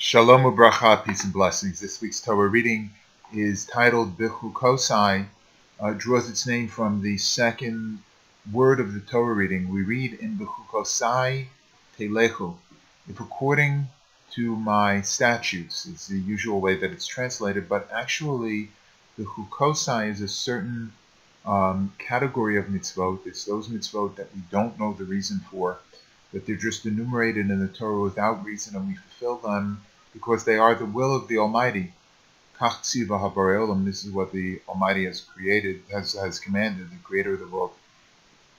Shalom ubracha, peace and blessings. This week's Torah reading is titled Bechukotai. Draws its name from the second word of the Torah reading. We read in Bechukotai telechu. If according to my statutes, it's the usual way that it's translated, but actually Bechukotai is a certain category of mitzvot. It's those mitzvot that we don't know the reason for, that they're just enumerated in the Torah without reason, and we fulfill them because they are the will of the Almighty. Kach tziva habarei olam. This is what the Almighty has created, has commanded. The Creator of the world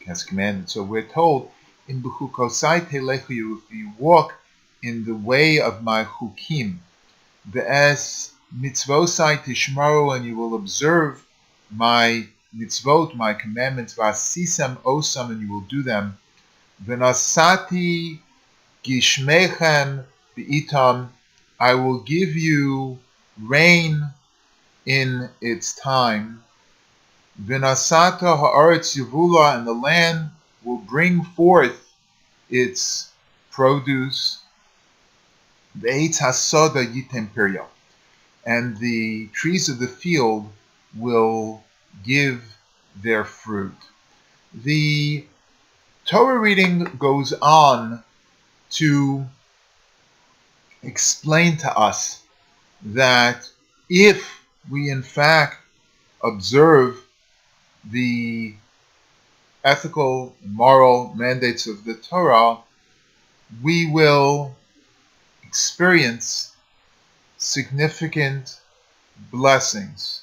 has commanded. So we're told in Bechukosai telechu, if you walk in the way of my chukim, ve'es mitzvosai tishmaru, and you will observe my mitzvot, my commandments, v'asisam osam, and you will do them. V'nasati gishmechem b'itam, I will give you rain in its time. V'nasata ha'aretz yivula, and the land will bring forth its produce. V'eitz hasoda yitem pirya, and the trees of the field will give their fruit. The Torah reading goes on to explain to us that if we in fact observe the ethical and moral mandates of the Torah, we will experience significant blessings,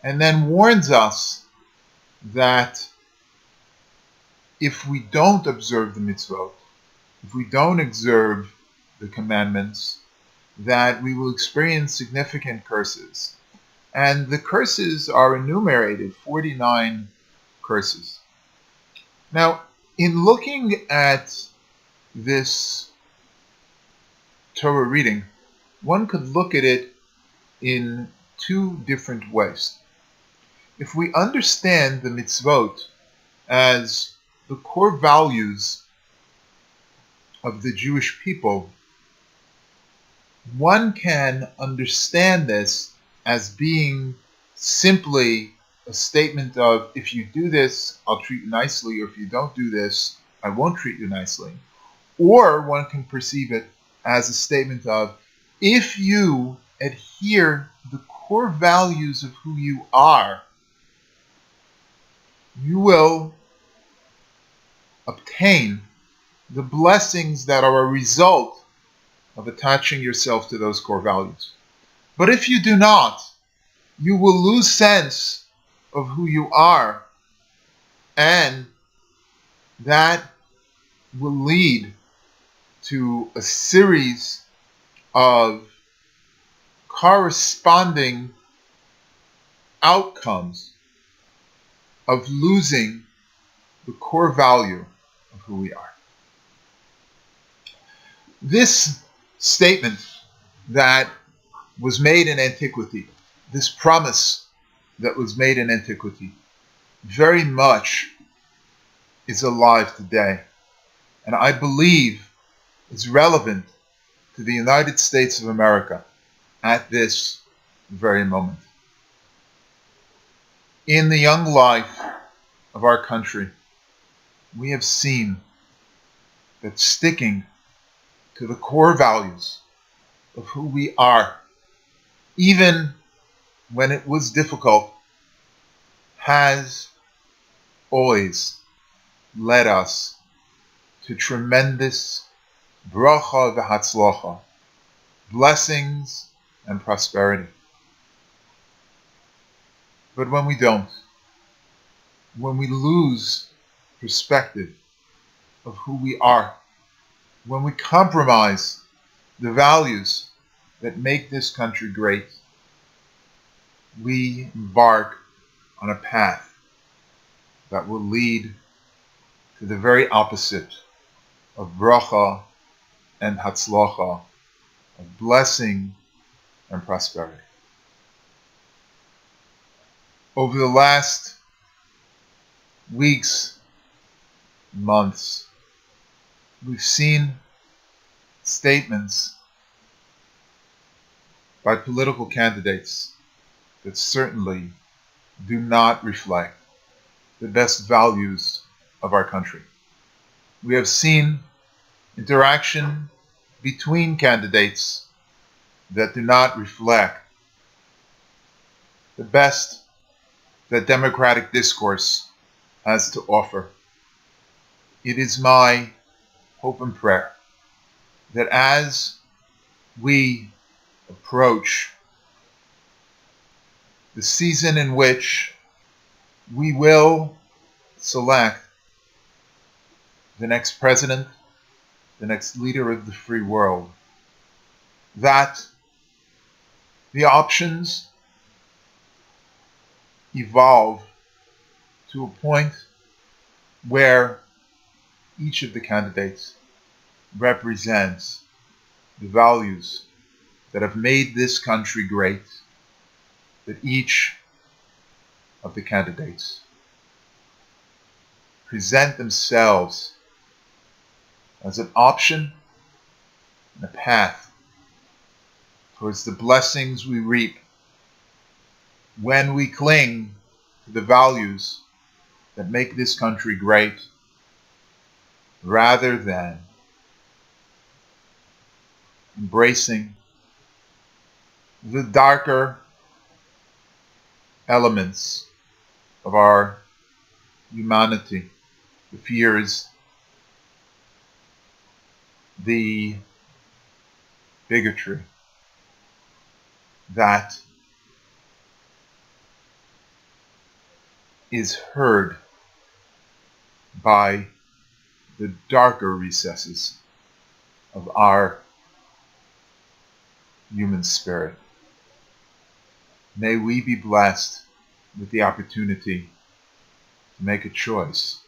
and then warns us that if we don't observe the mitzvot, if we don't observe the commandments, that we will experience significant curses. And the curses are enumerated, 49 curses. Now, in looking at this Torah reading, one could look at it in two different ways. If we understand the mitzvot as the core values of the Jewish people, one can understand this as being simply a statement of, if you do this, I'll treat you nicely, or if you don't do this, I won't treat you nicely. Or one can perceive it as a statement of, if you adhere to the core values of who you are, you will obtain the blessings that are a result of attaching yourself to those core values. But if you do not, you will lose sense of who you are, and that will lead to a series of corresponding outcomes of losing the core value of who we are. This statement that was made in antiquity, this promise that was made in antiquity, very much is alive today, and I believe is relevant to the United States of America at this very moment. In the young life of our country, we have seen that sticking to the core values of who we are, even when it was difficult, has always led us to tremendous bracha v'hatzlacha, blessings and prosperity. But when we don't, when we lose perspective of who we are, when we compromise the values that make this country great, we embark on a path that will lead to the very opposite of bracha and hatzlacha, of blessing and prosperity. Over the last weeks, months, we've seen statements by political candidates that certainly do not reflect the best values of our country. We have seen interaction between candidates that do not reflect the best that democratic discourse has to offer. It is my hope and prayer that as we approach the season in which we will select the next president, the next leader of the free world, that the options evolve to a point where each of the candidates represents the values that have made this country great, that each of the candidates present themselves as an option and a path towards the blessings we reap when we cling to the values that make this country great, rather than embracing the darker elements of our humanity, the fears, the bigotry that is heard by the darker recesses of our human spirit. May we be blessed with the opportunity to make a choice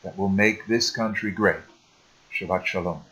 that will make this country great. Shabbat Shalom.